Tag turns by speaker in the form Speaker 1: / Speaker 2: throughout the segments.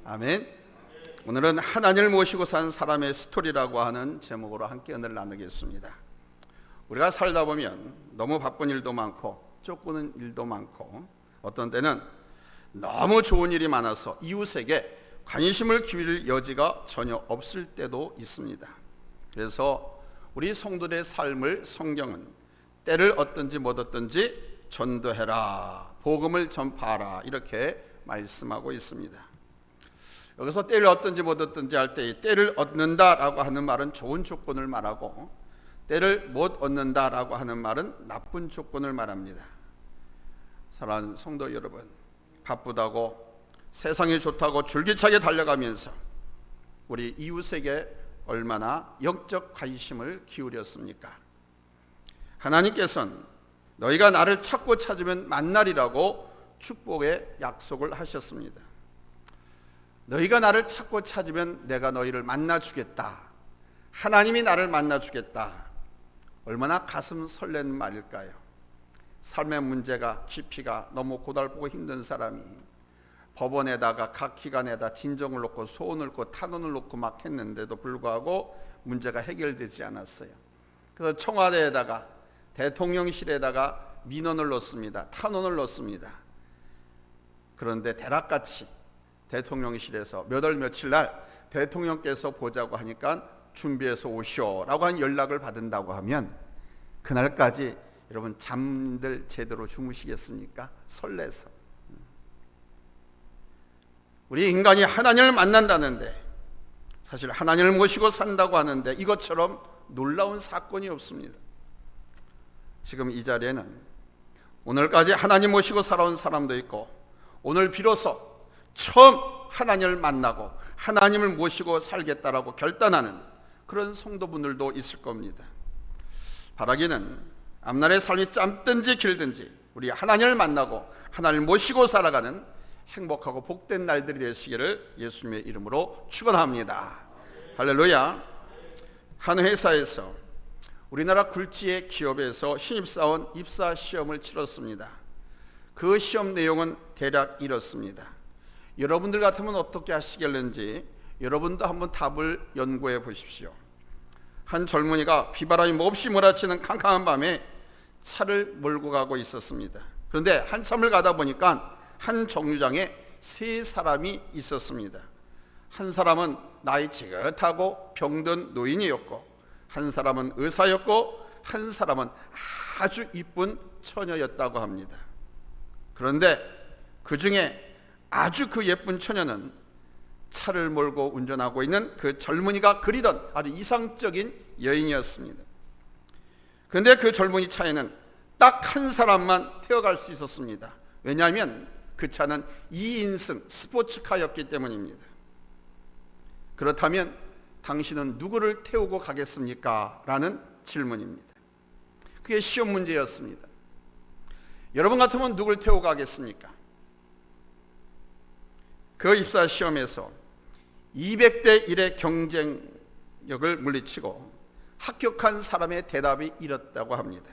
Speaker 1: 아멘. 오늘은 하나님을 모시고 산 사람의 스토리라고 하는 제목으로 함께 은혜를 나누겠습니다. 우리가 살다 보면 너무 바쁜 일도 많고 쫓기는 일도 많고 어떤 때는 너무 좋은 일이 많아서 이웃에게 관심을 기울일 여지가 전혀 없을 때도 있습니다. 그래서 우리 성도들의 삶을 성경은 때를 얻든지 못 얻든지 전도해라, 복음을 전파하라 이렇게 말씀하고 있습니다. 여기서 때를 얻든지 못 얻든지 할 때 때를 얻는다라고 하는 말은 좋은 조건을 말하고 때를 못 얻는다라고 하는 말은 나쁜 조건을 말합니다. 사랑하는 성도 여러분, 바쁘다고 세상이 좋다고 줄기차게 달려가면서 우리 이웃에게 얼마나 영적 관심을 기울였습니까? 하나님께서는 너희가 나를 찾고 찾으면 만나리라고 축복의 약속을 하셨습니다. 너희가 나를 찾고 찾으면 내가 너희를 만나주겠다. 하나님이 나를 만나주겠다. 얼마나 가슴 설레는 말일까요? 삶의 문제가 깊이가 너무 고달프고 힘든 사람이 법원에다가 각 기관에다 진정을 놓고 소원을 놓고 탄원을 놓고 막 했는데도 불구하고 문제가 해결되지 않았어요. 그래서 청와대에다가 대통령실에다가 민원을 넣습니다. 탄원을 넣습니다. 그런데 대낮같이 대통령실에서 몇 월 며칠 날 대통령께서 보자고 하니까 준비해서 오시오라고 한 연락을 받는다고 하면 그날까지 여러분 잠들 제대로 주무시겠습니까? 설레서. 우리 인간이 하나님을 만난다는데 사실 하나님을 모시고 산다고 하는데 이것처럼 놀라운 사건이 없습니다. 지금 이 자리에는 오늘까지 하나님 모시고 살아온 사람도 있고 오늘 비로소 처음 하나님을 만나고 하나님을 모시고 살겠다라고 결단하는 그런 성도분들도 있을 겁니다. 바라기는 앞날의 삶이 짧든지 길든지 우리 하나님을 만나고 하나님을 모시고 살아가는 행복하고 복된 날들이 되시기를 예수님의 이름으로 축원합니다. 할렐루야. 한 회사에서 우리나라 굴지의 기업에서 신입사원 입사 시험을 치렀습니다. 그 시험 내용은 대략 이렇습니다. 여러분들 같으면 어떻게 하시겠는지 여러분도 한번 답을 연구해 보십시오. 한 젊은이가 비바람이 몹시 몰아치는 캄캄한 밤에 차를 몰고 가고 있었습니다. 그런데 한참을 가다 보니까 한 정류장에 세 사람이 있었습니다. 한 사람은 나이 지긋하고 병든 노인이었고 한 사람은 의사였고 한 사람은 아주 이쁜 처녀였다고 합니다. 그런데 그 중에 아주 그 예쁜 처녀는 차를 몰고 운전하고 있는 그 젊은이가 그리던 아주 이상적인 여인이었습니다. 그런데 그 젊은이 차에는 딱 한 사람만 태워갈 수 있었습니다. 왜냐하면 그 차는 2인승 스포츠카였기 때문입니다. 그렇다면 당신은 누구를 태우고 가겠습니까? 라는 질문입니다. 그게 시험 문제였습니다. 여러분 같으면 누굴 태우고 가겠습니까? 그 입사 시험에서 200대 1의 경쟁력을 물리치고 합격한 사람의 대답이 이렇다고 합니다.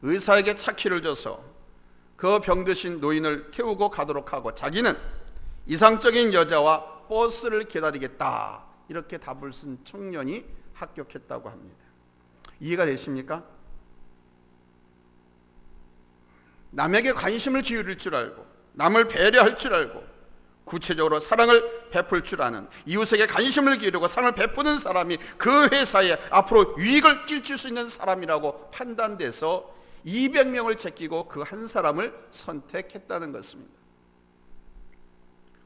Speaker 1: 의사에게 차키를 줘서 그 병드신 노인을 태우고 가도록 하고 자기는 이상적인 여자와 버스를 기다리겠다. 이렇게 답을 쓴 청년이 합격했다고 합니다. 이해가 되십니까? 남에게 관심을 기울일 줄 알고 남을 배려할 줄 알고 구체적으로 사랑을 베풀 줄 아는 이웃에게 관심을 기울이고 사랑을 베푸는 사람이 그 회사에 앞으로 유익을 끼칠 수 있는 사람이라고 판단돼서 200명을 제끼고 그 한 사람을 선택했다는 것입니다.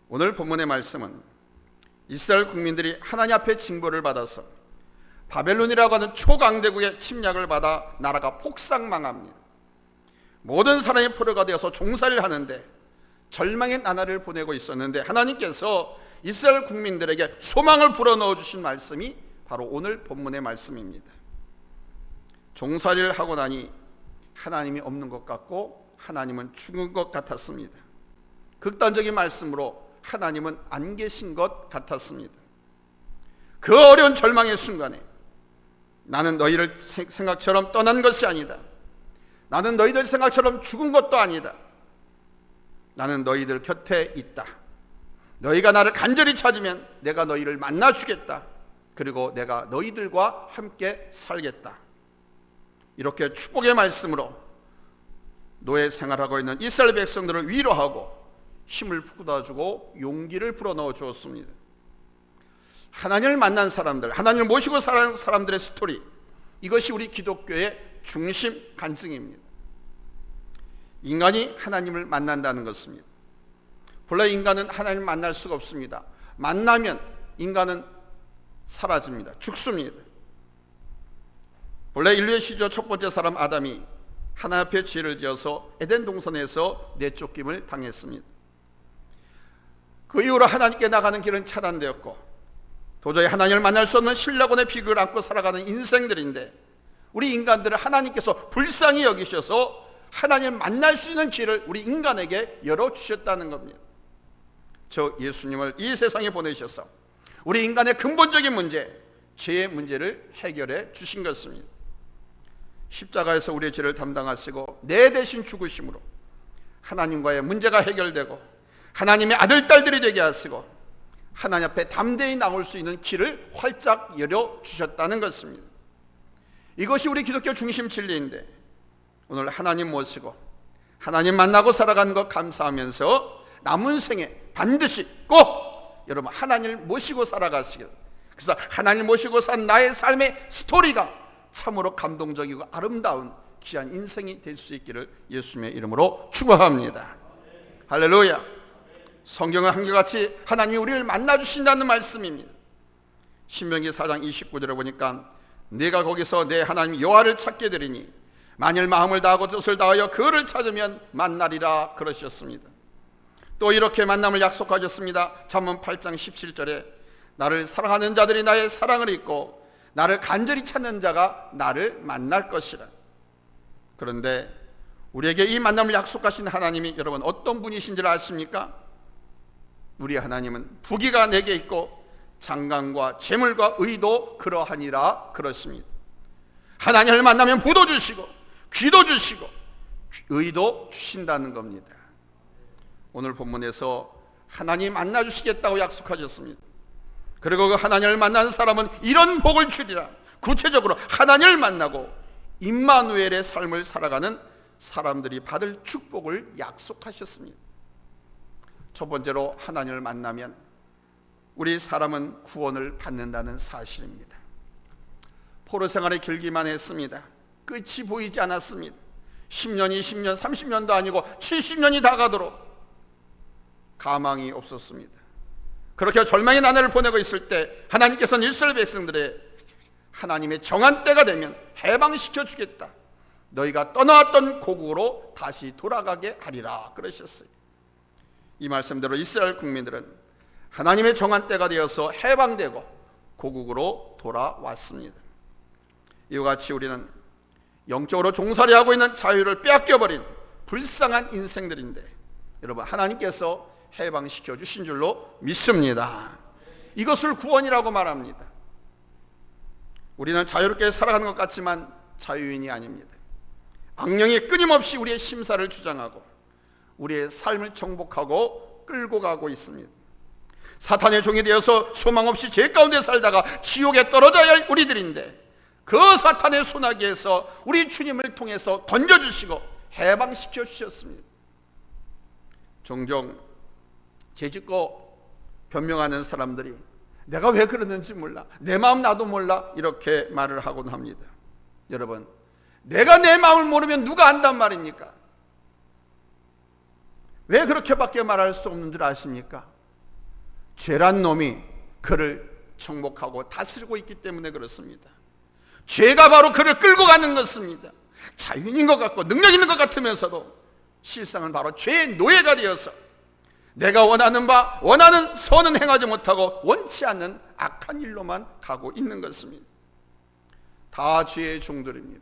Speaker 1: 오늘 본문의 말씀은 이스라엘 국민들이 하나님 앞에 징벌을 받아서 바벨론이라고 하는 초강대국의 침략을 받아 나라가 폭삭망합니다. 모든 사람이 포로가 되어서 종살이를 하는데 절망의 나날을 보내고 있었는데 하나님께서 이스라엘 국민들에게 소망을 불어넣어 주신 말씀이 바로 오늘 본문의 말씀입니다. 종살이를 하고 나니 하나님이 없는 것 같고 하나님은 죽은 것 같았습니다. 극단적인 말씀으로 하나님은 안 계신 것 같았습니다. 그 어려운 절망의 순간에 나는 너희를 생각처럼 떠난 것이 아니다. 나는 너희들 생각처럼 죽은 것도 아니다. 나는 너희들 곁에 있다. 너희가 나를 간절히 찾으면 내가 너희를 만나주겠다. 그리고 내가 너희들과 함께 살겠다. 이렇게 축복의 말씀으로 노예 생활하고 있는 이스라엘 백성들을 위로하고 힘을 북돋아주고 용기를 불어넣어 주었습니다. 하나님을 만난 사람들, 하나님을 모시고 사는 사람들의 스토리, 이것이 우리 기독교의 중심 간증입니다. 인간이 하나님을 만난다는 것입니다. 본래 인간은 하나님을 만날 수가 없습니다. 만나면 인간은 사라집니다. 죽습니다. 본래 인류의 시조 첫 번째 사람 아담이 하나님 앞에 죄를 지어서 에덴 동산에서 내쫓김을 당했습니다. 그 이후로 하나님께 나가는 길은 차단되었고 도저히 하나님을 만날 수 없는 신라곤의 비극을 안고 살아가는 인생들인데, 우리 인간들을 하나님께서 불쌍히 여기셔서 하나님을 만날 수 있는 길을 우리 인간에게 열어주셨다는 겁니다. 저 예수님을 이 세상에 보내셔서 우리 인간의 근본적인 문제, 죄의 문제를 해결해 주신 것입니다. 십자가에서 우리의 죄를 담당하시고 내 대신 죽으심으로 하나님과의 문제가 해결되고 하나님의 아들, 딸들이 되게 하시고 하나님 앞에 담대히 나올 수 있는 길을 활짝 열어주셨다는 것입니다. 이것이 우리 기독교 중심 진리인데, 오늘 하나님 모시고 하나님 만나고 살아가는 것 감사하면서 남은 생에 반드시 꼭 여러분 하나님을 모시고 살아가시길, 그래서 하나님을 모시고 산 나의 삶의 스토리가 참으로 감동적이고 아름다운 귀한 인생이 될 수 있기를 예수님의 이름으로 축원합니다. 할렐루야. 성경은 한결같이 하나님이 우리를 만나주신다는 말씀입니다. 신명기 4장 29절에 보니까 내가 거기서 내 하나님 여호와를 찾게 되리니 만일 마음을 다하고 뜻을 다하여 그를 찾으면 만나리라 그러셨습니다. 또 이렇게 만남을 약속하셨습니다. 잠언 8장 17절에 나를 사랑하는 자들이 나의 사랑을 잊고 나를 간절히 찾는 자가 나를 만날 것이라. 그런데 우리에게 이 만남을 약속하신 하나님이 여러분 어떤 분이신지를 아십니까? 우리 하나님은 부귀가 내게 있고 장강과 재물과 의도 그러하니라 그렇습니다. 하나님을 만나면 부도 주시고 귀도 주시고 의도 주신다는 겁니다. 오늘 본문에서 하나님 만나주시겠다고 약속하셨습니다. 그리고 그 하나님을 만나는 사람은 이런 복을 주리라. 구체적으로 하나님을 만나고 임마누엘의 삶을 살아가는 사람들이 받을 축복을 약속하셨습니다. 첫 번째로 하나님을 만나면 우리 사람은 구원을 받는다는 사실입니다. 포로 생활이 길기만 했습니다. 끝이 보이지 않았습니다. 10년, 20년, 30년도 아니고 70년이 다 가도록 가망이 없었습니다. 그렇게 절망의 나날을 보내고 있을 때 하나님께서는 이스라엘 백성들의 하나님의 정한 때가 되면 해방시켜 주겠다. 너희가 떠나왔던 고국으로 다시 돌아가게 하리라 그러셨어요. 이 말씀대로 이스라엘 국민들은 하나님의 정한 때가 되어서 해방되고 고국으로 돌아왔습니다. 이와 같이 우리는 영적으로 종살이하고 있는 자유를 빼앗겨버린 불쌍한 인생들인데, 여러분 하나님께서 해방시켜 주신 줄로 믿습니다. 이것을 구원이라고 말합니다. 우리는 자유롭게 살아가는 것 같지만 자유인이 아닙니다. 악령이 끊임없이 우리의 심사를 주장하고 우리의 삶을 정복하고 끌고 가고 있습니다. 사탄의 종이 되어서 소망 없이 죄 가운데 살다가 지옥에 떨어져야 할 우리들인데, 그 사탄의 소나기에서 우리 주님을 통해서 건져주시고 해방시켜 주셨습니다. 종종 죄짓고 변명하는 사람들이 내가 왜 그러는지 몰라, 내 마음 나도 몰라, 이렇게 말을 하곤 합니다. 여러분, 내가 내 마음을 모르면 누가 안단 말입니까? 왜 그렇게밖에 말할 수 없는 줄 아십니까? 죄란 놈이 그를 정복하고 다스리고 있기 때문에 그렇습니다. 죄가 바로 그를 끌고 가는 것입니다. 자유인인 것 같고 능력 있는 것 같으면서도 실상은 바로 죄의 노예가 되어서 내가 원하는 바, 원하는 선은 행하지 못하고 원치 않는 악한 일로만 가고 있는 것입니다. 다 죄의 종들입니다.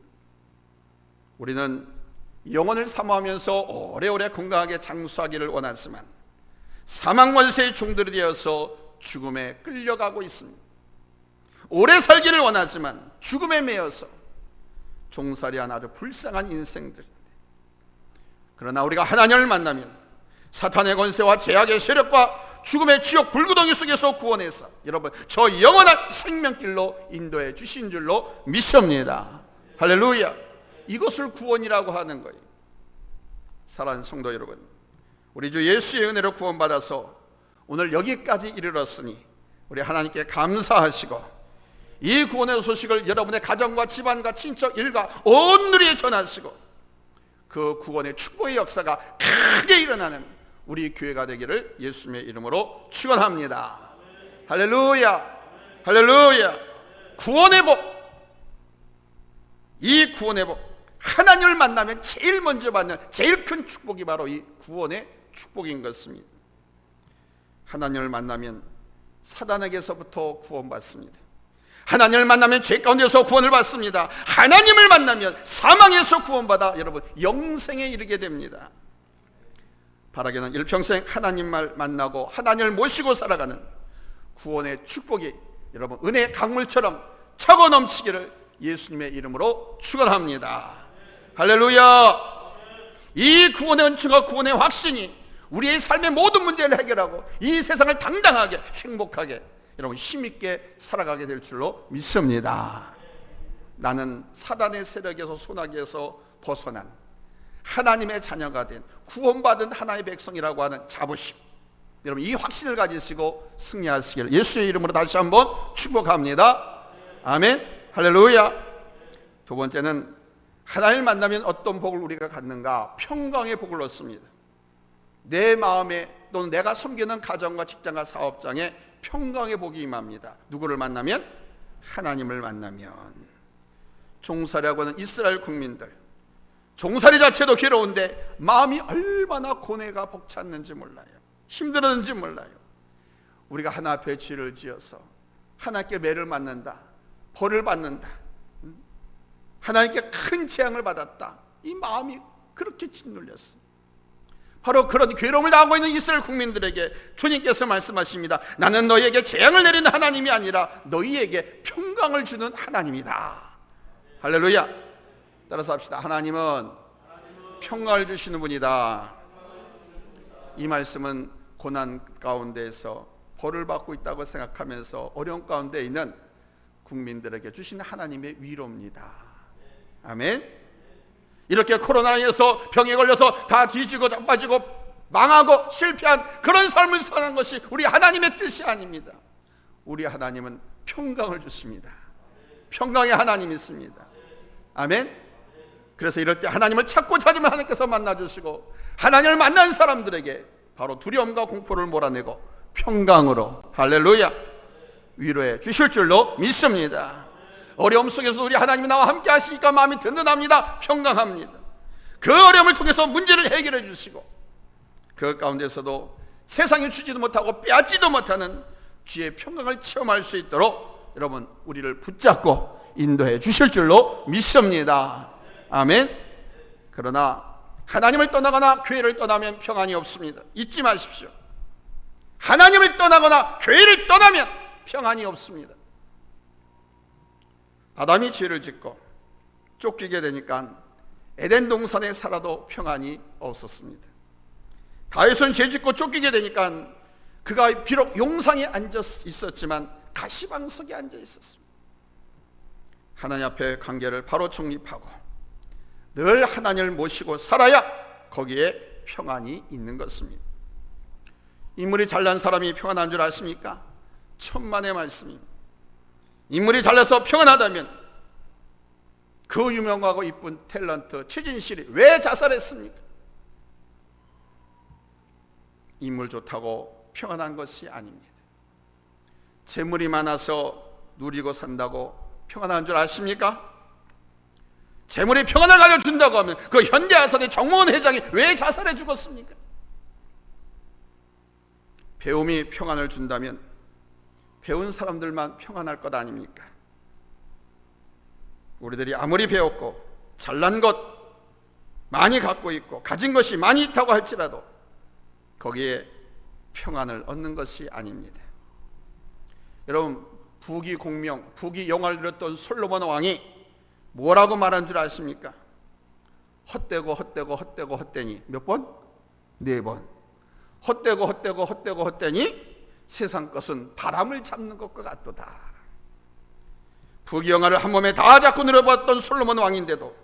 Speaker 1: 우리는 영혼을 사모하면서 오래오래 건강하게 장수하기를 원하지만 사망 권세의 종들이 되어서 죽음에 끌려가고 있습니다. 오래 살기를 원하지만 죽음에 매여서 종살이한 아주 불쌍한 인생들입니다. 그러나 우리가 하나님을 만나면 사탄의 권세와 죄악의 세력과 죽음의 지옥 불구덩이 속에서 구원해서 여러분 저 영원한 생명길로 인도해 주신 줄로 믿습니다. 할렐루야. 이것을 구원이라고 하는 거예요. 사랑하는 성도 여러분, 우리 주 예수의 은혜로 구원받아서 오늘 여기까지 이르렀으니 우리 하나님께 감사하시고 이 구원의 소식을 여러분의 가정과 집안과 친척 일가 온 누리에 전하시고 그 구원의 축복의 역사가 크게 일어나는 우리 교회가 되기를 예수님의 이름으로 축원합니다. 할렐루야, 할렐루야. 구원의 복, 이 구원의 복, 하나님을 만나면 제일 먼저 받는 제일 큰 축복이 바로 이 구원의 축복인 것입니다. 하나님을 만나면 사단에게서부터 구원받습니다. 하나님을 만나면 죄 가운데서 구원을 받습니다. 하나님을 만나면 사망에서 구원받아 여러분 영생에 이르게 됩니다. 바라기는 일평생 하나님만 만나고 하나님을 모시고 살아가는 구원의 축복이 여러분 은혜의 강물처럼 차고 넘치기를 예수님의 이름으로 축원합니다. 할렐루야. 이 구원의 은총과 구원의 확신이 우리의 삶의 모든 문제를 해결하고 이 세상을 당당하게 행복하게 여러분 힘있게 살아가게 될 줄로 믿습니다. 나는 사단의 세력에서 소나기에서 벗어난 하나님의 자녀가 된 구원받은 하나의 백성이라고 하는 자부심, 여러분 이 확신을 가지시고 승리하시길 예수의 이름으로 다시 한번 축복합니다. 아멘. 할렐루야. 두 번째는 하나님을 만나면 어떤 복을 우리가 갖는가? 평강의 복을 얻습니다. 내 마음에 또는 내가 섬기는 가정과 직장과 사업장에 평강의 복이 임합니다. 누구를 만나면? 하나님을 만나면. 종살이라고 하는 이스라엘 국민들, 종살이 자체도 괴로운데 마음이 얼마나 고뇌가 벅찼는지 몰라요. 힘들었는지 몰라요. 우리가 하나 앞에 죄를 지어서 하나님께 매를 맞는다, 벌을 받는다, 하나님께 큰 재앙을 받았다, 이 마음이 그렇게 짓눌렸어. 바로 그런 괴로움을 당하고 있는 이스라엘 국민들에게 주님께서 말씀하십니다. 나는 너희에게 재앙을 내리는 하나님이 아니라 너희에게 평강을 주는 하나님이다. 할렐루야. 따라서 합시다. 하나님은 평강을 주시는 분이다. 이 말씀은 고난 가운데에서 벌을 받고 있다고 생각하면서 어려운 가운데 있는 국민들에게 주신 하나님의 위로입니다. 아멘. 이렇게 코로나에서 병에 걸려서 다 뒤지고 자빠지고 망하고 실패한 그런 삶을 사는 것이 우리 하나님의 뜻이 아닙니다. 우리 하나님은 평강을 주십니다. 평강의 하나님이 있습니다. 아멘. 그래서 이럴 때 하나님을 찾고 찾으면 하나님께서 만나주시고 하나님을 만난 사람들에게 바로 두려움과 공포를 몰아내고 평강으로 할렐루야 위로해 주실 줄로 믿습니다. 어려움 속에서 우리 하나님이 나와 함께 하시니까 마음이 든든합니다. 평강합니다. 그 어려움을 통해서 문제를 해결해 주시고 그 가운데서도 세상이 주지도 못하고 빼앗지도 못하는 주의 평강을 체험할 수 있도록 여러분 우리를 붙잡고 인도해 주실 줄로 믿습니다. 아멘. 그러나 하나님을 떠나거나 교회를 떠나면 평안이 없습니다. 잊지 마십시오. 하나님을 떠나거나 교회를 떠나면 평안이 없습니다. 아담이 죄를 짓고 쫓기게 되니까 에덴 동산에 살아도 평안이 없었습니다. 다윗은 죄 짓고 쫓기게 되니까 그가 비록 용상에 앉아 있었지만 가시방석에 앉아 있었습니다. 하나님 앞에 관계를 바로 정립하고 늘 하나님을 모시고 살아야 거기에 평안이 있는 것입니다. 인물이 잘난 사람이 평안한 줄 아십니까? 천만의 말씀입니다. 인물이 잘나서 평안하다면 그 유명하고 이쁜 탤런트 최진실이 왜 자살했습니까? 인물 좋다고 평안한 것이 아닙니다. 재물이 많아서 누리고 산다고 평안한 줄 아십니까? 재물이 평안을 가져준다고 하면 그 현대아산의 정몽원 회장이 왜 자살해 죽었습니까? 배움이 평안을 준다면 배운 사람들만 평안할 것 아닙니까? 우리들이 아무리 배웠고 잘난 것 많이 갖고 있고 가진 것이 많이 있다고 할지라도 거기에 평안을 얻는 것이 아닙니다. 여러분 부귀공명, 부귀영화를 누렸던 솔로몬 왕이 뭐라고 말한 줄 아십니까? 헛되고 헛되고 헛되고 헛되니 몇 번? 4번. 헛되니 세상 것은 바람을 잡는 것과 같도다. 부귀영화를 한 몸에 다 잡고 누려보았던 솔로몬 왕인데도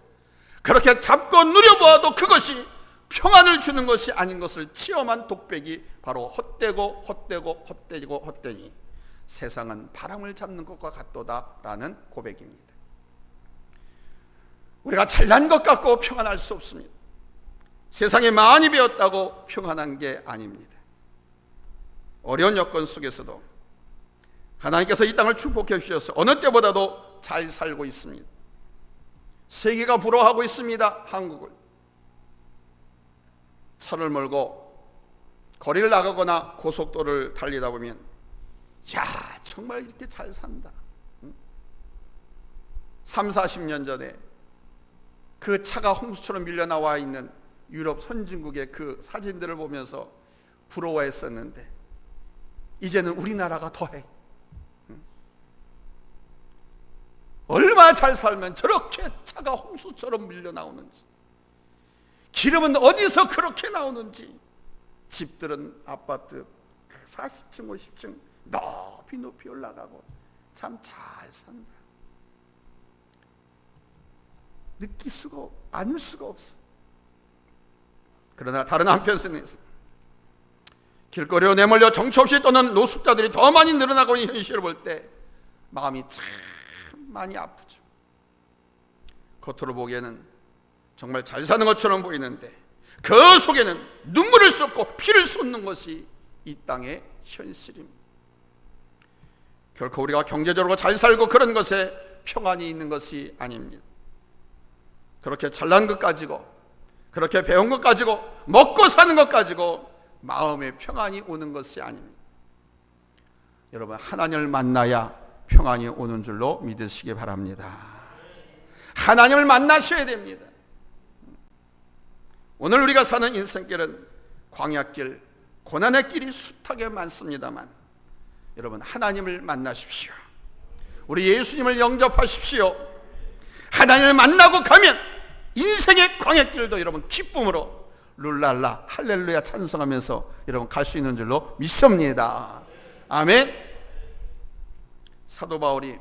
Speaker 1: 그렇게 잡고 누려보아도 그것이 평안을 주는 것이 아닌 것을 체험한 독백이 바로 헛되니 세상은 바람을 잡는 것과 같도다라는 고백입니다. 우리가 잘난 것 같고 평안할 수 없습니다. 세상에 많이 배웠다고 평안한 게 아닙니다. 어려운 여건 속에서도 하나님께서 이 땅을 축복해 주셔서 어느 때보다도 잘 살고 있습니다. 세계가 부러워하고 있습니다. 한국을. 차를 몰고 거리를 나가거나 고속도로를 달리다 보면 야, 정말 이렇게 잘 산다. 30-40년 전에 그 차가 홍수처럼 밀려 나와 있는 유럽 선진국의 그 사진들을 보면서 부러워했었는데 이제는 우리나라가 더해. 얼마나 잘 살면 저렇게 차가 홍수처럼 밀려 나오는지, 기름은 어디서 그렇게 나오는지, 집들은 아파트 40층 50층 높이 올라가고 참 잘 산다. 느낄 수가 않을 수가 없어. 그러나 다른 한편에서는 길거리로 내몰려 정처 없이 떠는 노숙자들이 더 많이 늘어나고 있는 현실을 볼 때 마음이 참 많이 아프죠. 겉으로 보기에는 정말 잘 사는 것처럼 보이는데 그 속에는 눈물을 쏟고 피를 쏟는 것이 이 땅의 현실입니다. 결코 우리가 경제적으로 잘 살고 그런 것에 평안이 있는 것이 아닙니다. 그렇게 잘난 것 가지고, 그렇게 배운 것 가지고, 먹고 사는 것 가지고 마음에 평안이 오는 것이 아닙니다. 여러분, 하나님을 만나야 평안이 오는 줄로 믿으시기 바랍니다. 하나님을 만나셔야 됩니다. 오늘 우리가 사는 인생길은 광야길, 고난의 길이 숱하게 많습니다만 여러분, 하나님을 만나십시오. 우리 예수님을 영접하십시오. 하나님을 만나고 가면 인생의 광야길도 여러분 기쁨으로 룰랄라 할렐루야 찬송하면서 여러분 갈 수 있는 줄로 믿습니다. 아멘. 사도 바울이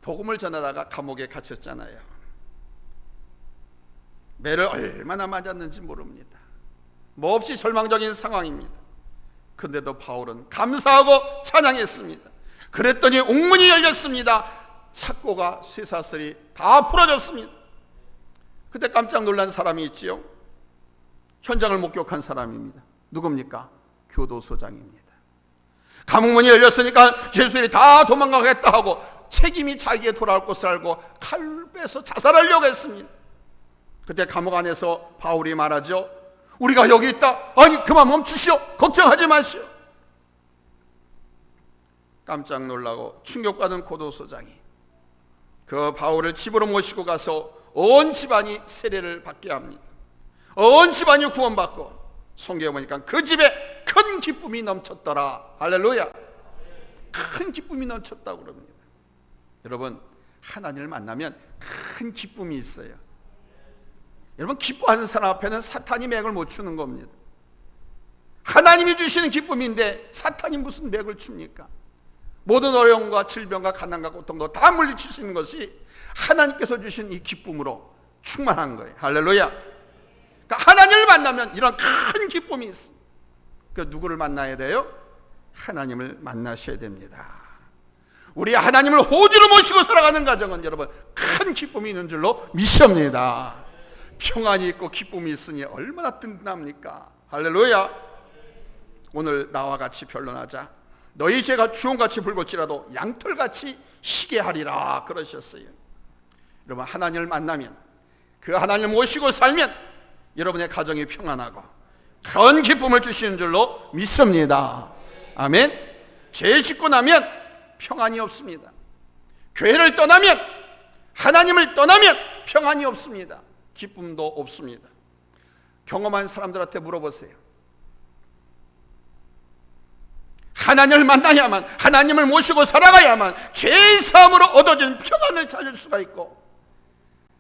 Speaker 1: 복음을 전하다가 감옥에 갇혔잖아요. 매를 얼마나 맞았는지 모릅니다. 몹시 절망적인 상황입니다. 그런데도 바울은 감사하고 찬양했습니다. 그랬더니 옥문이 열렸습니다. 착고가 쇠사슬이 다 풀어졌습니다. 그때 깜짝 놀란 사람이 있지요. 현장을 목격한 사람입니다. 누굽니까? 교도소장입니다. 감옥문이 열렸으니까 죄수들이 다 도망가겠다 하고 책임이 자기에 돌아올 것을 알고 칼을 빼서 자살하려고 했습니다. 그때 감옥 안에서 바울이 말하죠. 우리가 여기 있다. 아니, 그만 멈추시오. 걱정하지 마시오. 깜짝 놀라고 충격받은 교도소장이 그 바울을 집으로 모시고 가서 온 집안이 세례를 받게 합니다. 온 집안이 구원받고 성경에 보니까 그 집에 큰 기쁨이 넘쳤더라. 할렐루야. 큰 기쁨이 넘쳤다고 그럽니다. 여러분, 하나님을 만나면 큰 기쁨이 있어요. 여러분, 기뻐하는 사람 앞에는 사탄이 맥을 못 추는 겁니다. 하나님이 주시는 기쁨인데 사탄이 무슨 맥을 춥니까? 모든 어려움과 질병과 가난과 고통도 다 물리칠 수 있는 것이 하나님께서 주신 이 기쁨으로 충만한 거예요. 할렐루야. 그러니까 하나님을 만나면 이런 큰 기쁨이 있어. 그 누구를 만나야 돼요? 하나님을 만나셔야 됩니다. 우리 하나님을 호주로 모시고 살아가는 가정은 여러분 큰 기쁨이 있는 줄로 믿습니다. 평안이 있고 기쁨이 있으니 얼마나 든든합니까? 할렐루야. 오늘 나와 같이 변론하자. 너희 죄가 주홍같이 붉을지라도 양털같이 희게 하리라 그러셨어요. 여러분, 하나님을 만나면, 그 하나님을 모시고 살면 여러분의 가정이 평안하고 큰 기쁨을 주시는 줄로 믿습니다. 아멘. 죄 짓고 나면 평안이 없습니다. 교회를 떠나면, 하나님을 떠나면 평안이 없습니다. 기쁨도 없습니다. 경험한 사람들한테 물어보세요. 하나님을 만나야만, 하나님을 모시고 살아가야만 죄의 사함으로 얻어진 평안을 찾을 수가 있고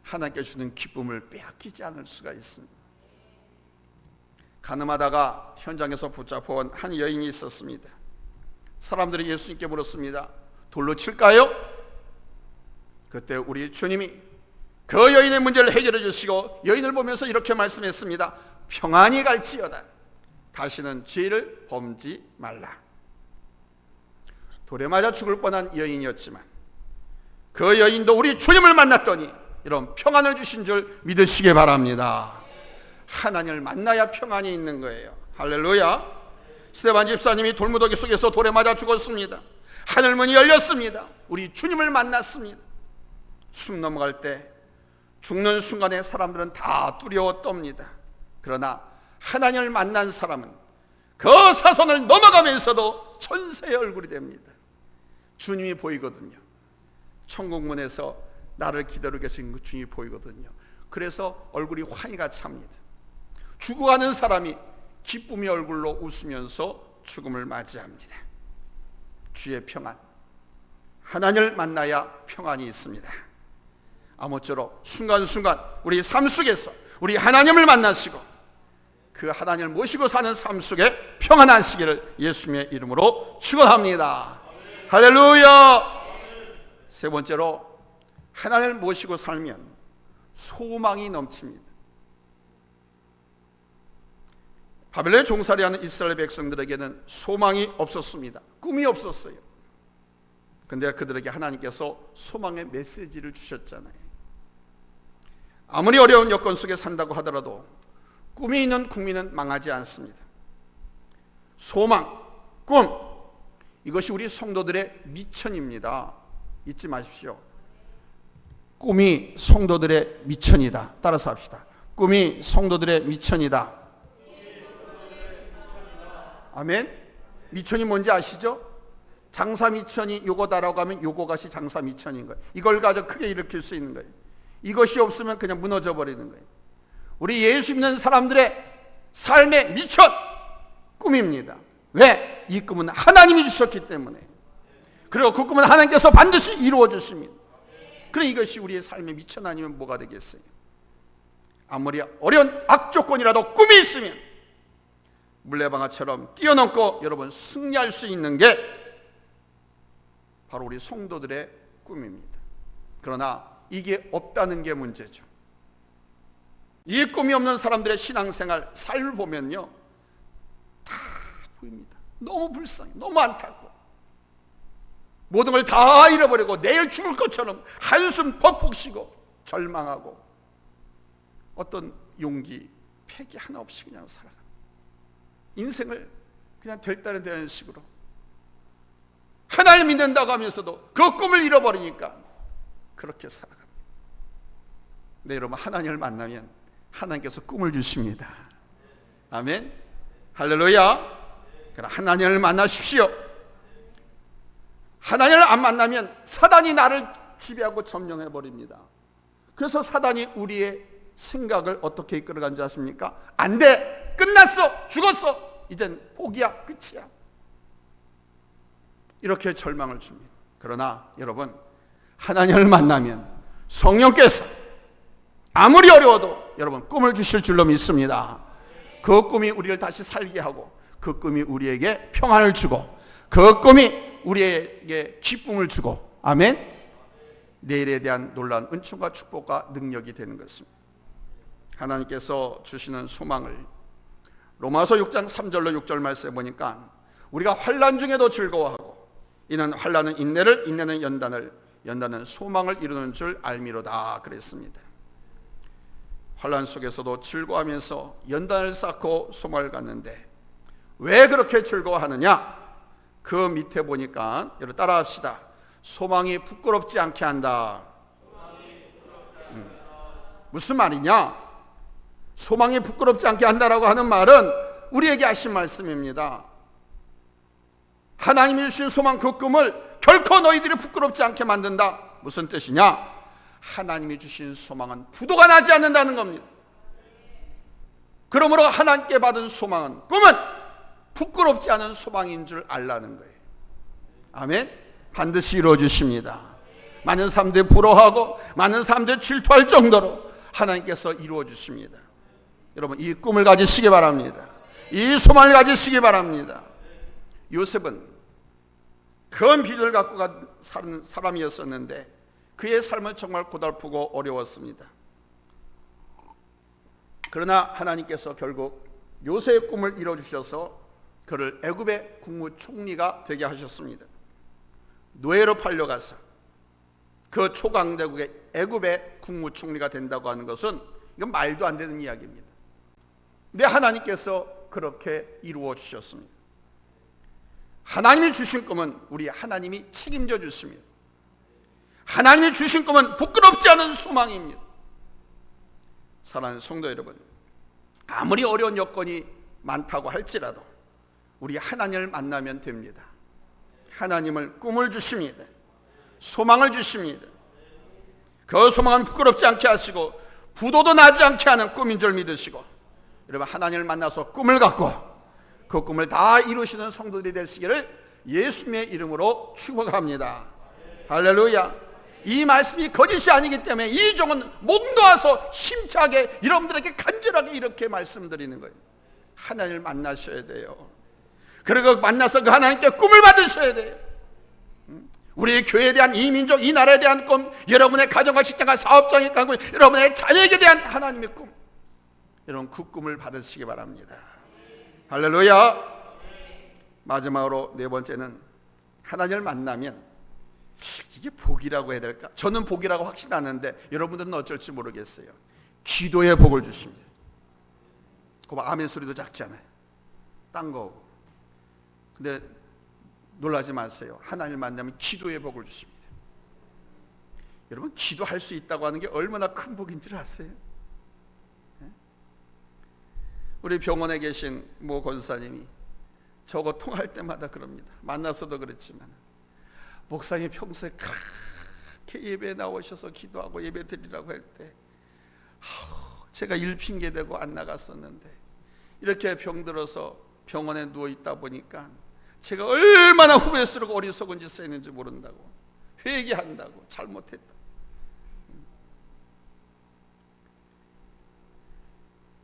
Speaker 1: 하나님께 주는 기쁨을 빼앗기지 않을 수가 있습니다. 가늠하다가 현장에서 붙잡아온 한 여인이 있었습니다. 사람들이 예수님께 물었습니다. 돌로 칠까요? 그때 우리 주님이 그 여인의 문제를 해결해 주시고 여인을 보면서 이렇게 말씀했습니다. 평안히 갈지어다. 다시는 죄를 범지 말라. 돌에 맞아 죽을 뻔한 여인이었지만 그 여인도 우리 주님을 만났더니 이런 평안을 주신 줄 믿으시기 바랍니다. 하나님을 만나야 평안이 있는 거예요. 할렐루야. 스데반 집사님이 돌무더기 속에서 돌에 맞아 죽었습니다. 하늘문이 열렸습니다. 우리 주님을 만났습니다. 숨 넘어갈 때 죽는 순간에 사람들은 다 두려워 떱니다. 그러나 하나님을 만난 사람은 그 사선을 넘어가면서도 천사의 얼굴이 됩니다. 주님이 보이거든요. 천국문에서 나를 기다리고 계신 그 주님이 보이거든요. 그래서 얼굴이 환희가 찹니다. 죽어가는 사람이 기쁨의 얼굴로 웃으면서 죽음을 맞이합니다. 주의 평안, 하나님을 만나야 평안이 있습니다. 아무쪼록 순간순간 우리 삶 속에서 우리 하나님을 만나시고 그 하나님을 모시고 사는 삶 속에 평안하시기를 예수님의 이름으로 축원합니다. 할렐루야. 세 번째로 하나님을 모시고 살면 소망이 넘칩니다. 바벨론에 종살이하는 이스라엘 백성들에게는 소망이 없었습니다. 꿈이 없었어요. 그런데 그들에게 하나님께서 소망의 메시지를 주셨잖아요. 아무리 어려운 여건 속에 산다고 하더라도 꿈이 있는 국민은 망하지 않습니다. 소망, 꿈, 이것이 우리 성도들의 미천입니다. 잊지 마십시오. 꿈이 성도들의 미천이다. 따라서 합시다. 꿈이 성도들의 미천이다. 아멘. 미천이 뭔지 아시죠? 장사 미천이 요거다라고 하면 요거같이 장사 미천인 거예요. 이걸 가지고 크게 일으킬 수 있는 거예요. 이것이 없으면 그냥 무너져 버리는 거예요. 우리 예수 믿는 사람들의 삶의 미천, 꿈입니다. 왜? 이 꿈은 하나님이 주셨기 때문에. 그리고 그 꿈은 하나님께서 반드시 이루어 주십니다. 그럼 이것이 우리의 삶의 미천 아니면 뭐가 되겠어요? 아무리 어려운 악조건이라도 꿈이 있으면 물레방아처럼 뛰어넘고 여러분 승리할 수 있는 게 바로 우리 성도들의 꿈입니다. 그러나 이게 없다는 게 문제죠. 이 꿈이 없는 사람들의 신앙생활, 삶을 보면요 다 보입니다. 너무 불쌍해, 너무 안타까워. 모든 걸 다 잃어버리고 내일 죽을 것처럼 한숨 퍽퍽 쉬고 절망하고 어떤 용기, 패기 하나 없이 그냥 살아가. 인생을 그냥 될다는 되는 식으로 하나님을 믿는다고 하면서도 그 꿈을 잃어버리니까 그렇게 살아갑니다. 네, 여러분 하나님을 만나면 하나님께서 꿈을 주십니다. 아멘. 할렐루야. 그럼 하나님을 만나십시오. 하나님을 안 만나면 사단이 나를 지배하고 점령해 버립니다. 그래서 사단이 우리의 생각을 어떻게 이끌어간지 아십니까? 안 돼, 끝났어, 죽었어, 이젠 포기야, 끝이야, 이렇게 절망을 줍니다. 그러나 여러분 하나님을 만나면 성령께서 아무리 어려워도 여러분 꿈을 주실 줄로 믿습니다. 그 꿈이 우리를 다시 살게 하고 그 꿈이 우리에게 평안을 주고 그 꿈이 우리에게 기쁨을 주고, 아멘, 내일에 대한 놀라운 은총과 축복과 능력이 되는 것입니다. 하나님께서 주시는 소망을 로마서 6장 3절로 6절 말씀에 보니까 우리가 환난 중에도 즐거워하고 이는 환난은 인내를, 인내는 연단을, 연단은 소망을 이루는 줄 알미로다 그랬습니다. 환난 속에서도 즐거워하면서 연단을 쌓고 소망을 갖는데 왜 그렇게 즐거워하느냐? 그 밑에 보니까 여러분 따라합시다. 소망이 부끄럽지 않게 한다. 무슨 말이냐? 소망이 부끄럽지 않게 한다라고 하는 말은 우리에게 하신 말씀입니다. 하나님이 주신 소망 그 꿈을 결코 너희들이 부끄럽지 않게 만든다. 무슨 뜻이냐? 하나님이 주신 소망은 부도가 나지 않는다는 겁니다. 그러므로 하나님께 받은 소망은, 꿈은 부끄럽지 않은 소망인 줄 알라는 거예요. 아멘. 반드시 이루어 주십니다. 많은 사람들이 부러워하고 많은 사람들이 질투할 정도로 하나님께서 이루어 주십니다. 여러분 이 꿈을 가지시기 바랍니다. 이 소망을 가지시기 바랍니다. 요셉은 큰 비전을 갖고 사는 사람이었었는데 그의 삶은 정말 고달프고 어려웠습니다. 그러나 하나님께서 결국 요셉의 꿈을 이뤄주셔서 그를 애굽의 국무총리가 되게 하셨습니다. 노예로 팔려가서 그 초강대국의 애굽의 국무총리가 된다고 하는 것은 이건 말도 안 되는 이야기입니다. 근데 하나님께서 그렇게 이루어 주셨습니다. 하나님이 주신 꿈은 우리 하나님이 책임져 주십니다. 하나님이 주신 꿈은 부끄럽지 않은 소망입니다. 사랑하는 성도 여러분, 아무리 어려운 여건이 많다고 할지라도 우리 하나님을 만나면 됩니다. 하나님을 꿈을 주십니다. 소망을 주십니다. 그 소망은 부끄럽지 않게 하시고 부도도 나지 않게 하는 꿈인 줄 믿으시고, 여러분 하나님을 만나서 꿈을 갖고 그 꿈을 다 이루시는 성도들이 되시기를 예수님의 이름으로 축복합니다. 할렐루야. 이 말씀이 거짓이 아니기 때문에 이 종은 목 놓아서 힘차게 여러분들에게 간절하게 이렇게 말씀드리는 거예요. 하나님을 만나셔야 돼요. 그리고 만나서 그 하나님께 꿈을 받으셔야 돼요. 우리 교회에 대한, 이 민족, 이 나라에 대한 꿈, 여러분의 가정과 직장과 사업장에 대한 꿈, 여러분의 자녀에게 대한 하나님의 꿈, 여러분 그 꿈을 받으시기 바랍니다. 할렐루야. 마지막으로 네 번째는 하나님을 만나면, 이게 복이라고 해야 될까? 저는 복이라고 확신하는데 여러분들은 어쩔지 모르겠어요. 기도의 복을 주십니다. 그 아멘 소리도 작잖아요. 딴 거. 근데 놀라지 마세요. 하나님을 만나면 기도의 복을 주십니다. 여러분 기도할 수 있다고 하는 게 얼마나 큰 복인 줄 아세요? 우리 병원에 계신 모 권사님이 저거 통할 때마다 그럽니다. 만나서도 그렇지만, 목사님 평소에 그렇게 예배에 나오셔서 기도하고 예배 드리라고 할 때 제가 일 핑계대고 안 나갔었는데 이렇게 병들어서 병원에 누워있다 보니까 제가 얼마나 후회스럽고 어리석은 짓을 했는지 모른다고, 회개한다고, 잘못했다.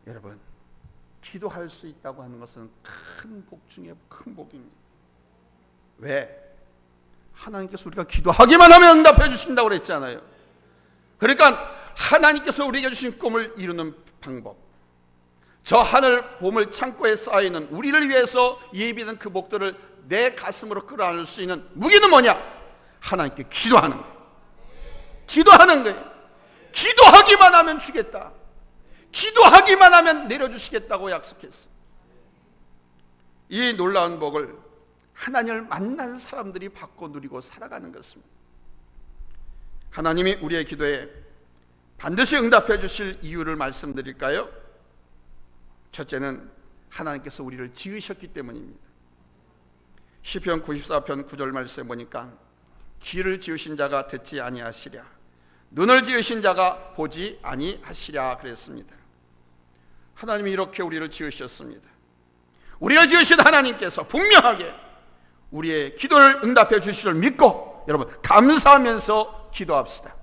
Speaker 1: 여러분 기도할 수 있다고 하는 것은 큰 복 중에 큰 복입니다. 왜? 하나님께서 우리가 기도하기만 하면 응답해 주신다고 그랬잖아요. 그러니까 하나님께서 우리에게 주신 꿈을 이루는 방법, 저 하늘 보물 창고에 쌓여있는 우리를 위해서 예비된 그 복들을 내 가슴으로 끌어안을 수 있는 무기는 뭐냐? 하나님께 기도하는 거예요. 기도하는 거예요. 기도하기만 하면 주겠다. 기도하기만 하면 내려주시겠다고 약속했어. 이 놀라운 복을 하나님을 만난 사람들이 받고 누리고 살아가는 것입니다. 하나님이 우리의 기도에 반드시 응답해 주실 이유를 말씀드릴까요? 첫째는 하나님께서 우리를 지으셨기 때문입니다. 시편 94편 9절 말씀에 보니까 귀를 지으신 자가 듣지 아니하시랴, 눈을 지으신 자가 보지 아니하시랴 그랬습니다. 하나님이 이렇게 우리를 지으셨습니다. 우리를 지으신 하나님께서 분명하게 우리의 기도를 응답해 주실 줄 믿고 여러분 감사하면서 기도합시다.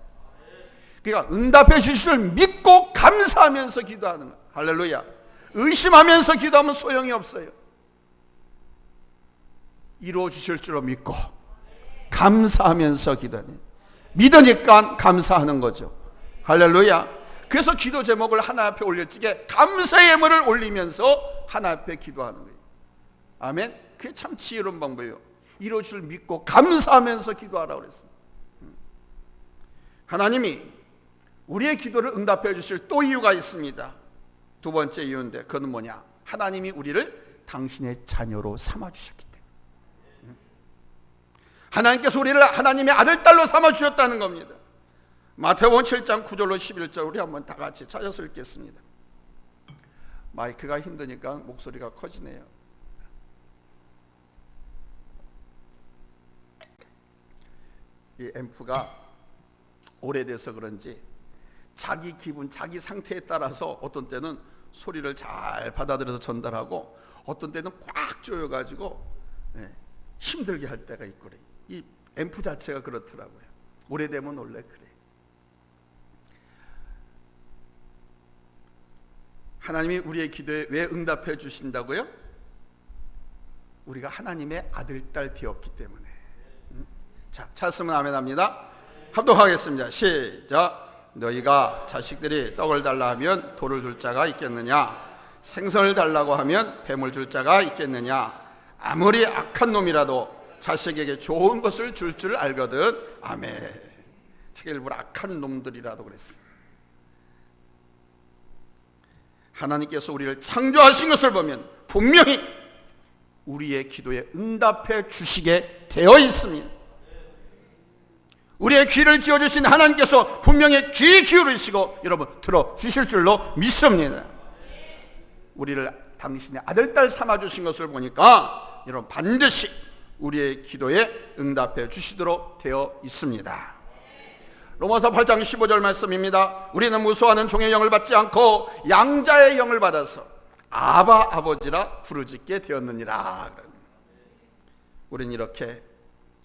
Speaker 1: 그러니까 응답해 주실 줄 믿고 감사하면서 기도하는 거예요. 할렐루야. 의심하면서 기도하면 소용이 없어요. 이루어 주실 줄로 믿고 감사하면서 기도하는, 믿으니까 감사하는 거죠. 할렐루야. 그래서 기도 제목을 하나님 앞에 올릴 적에 감사의 예물을 올리면서 하나님 앞에 기도하는 거예요. 아멘. 그게 참 지혜로운 방법이에요. 이루어 줄 믿고 감사하면서 기도하라고 그랬어요. 하나님이 우리의 기도를 응답해 주실 또 이유가 있습니다. 두 번째 이유인데 그건 뭐냐? 하나님이 우리를 당신의 자녀로 삼아 주셨기 때문에. 하나님께서 우리를 하나님의 아들 딸로 삼아 주셨다는 겁니다. 마태복음 7장 9절로 11절 우리 한번 다 같이 찾아서 읽겠습니다. 마이크가 힘드니까 목소리가 커지네요. 이 앰프가 오래돼서 그런지 자기 기분, 자기 상태에 따라서 어떤 때는 소리를 잘 받아들여서 전달하고 어떤 때는 꽉 조여가지고 힘들게 할 때가 있고 그래. 이 앰프 자체가 그렇더라고요. 오래되면 원래 그래. 하나님이 우리의 기도에 왜 응답해 주신다고요? 우리가 하나님의 아들, 딸 되었기 때문에. 자, 찾으면 아멘 합니다. 합독하겠습니다. 시작. 너희가 자식들이 떡을 달라 하면 돌을 줄 자가 있겠느냐? 생선을 달라고 하면 뱀을 줄 자가 있겠느냐? 아무리 악한 놈이라도 자식에게 좋은 것을 줄 줄 알거든. 아멘. 제가 일부러 악한 놈들이라도 그랬어요. 하나님께서 우리를 창조하신 것을 보면 분명히 우리의 기도에 응답해 주시게 되어 있습니다. 우리의 귀를 지어주신 하나님께서 분명히 귀 기울이시고 여러분 들어주실 줄로 믿습니다. 우리를 당신의 아들, 딸 삼아주신 것을 보니까 여러분 반드시 우리의 기도에 응답해 주시도록 되어 있습니다. 로마서 8장 15절 말씀입니다. 우리는 무수하는 종의 영을 받지 않고 양자의 영을 받아서 아바 아버지라 부르짖게 되었느니라. 우리는 이렇게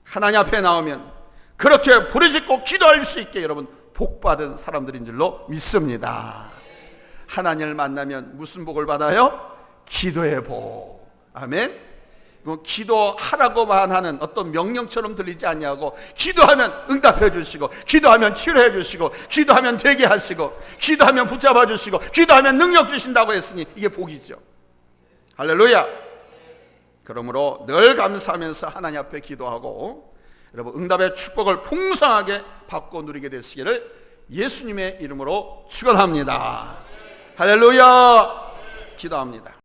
Speaker 1: 하나님 앞에 나오면 그렇게 부르짖고 기도할 수 있게 여러분 복받은 사람들인 줄로 믿습니다. 하나님을 만나면 무슨 복을 받아요? 기도의 복. 아멘. 기도하라고만 하는 어떤 명령처럼 들리지 않냐고, 기도하면 응답해 주시고, 기도하면 치료해 주시고, 기도하면 되게 하시고, 기도하면 붙잡아 주시고, 기도하면 능력 주신다고 했으니 이게 복이죠. 할렐루야. 그러므로 늘 감사하면서 하나님 앞에 기도하고 여러분 응답의 축복을 풍성하게 받고 누리게 되시기를 예수님의 이름으로 축원합니다. 할렐루야. 기도합니다.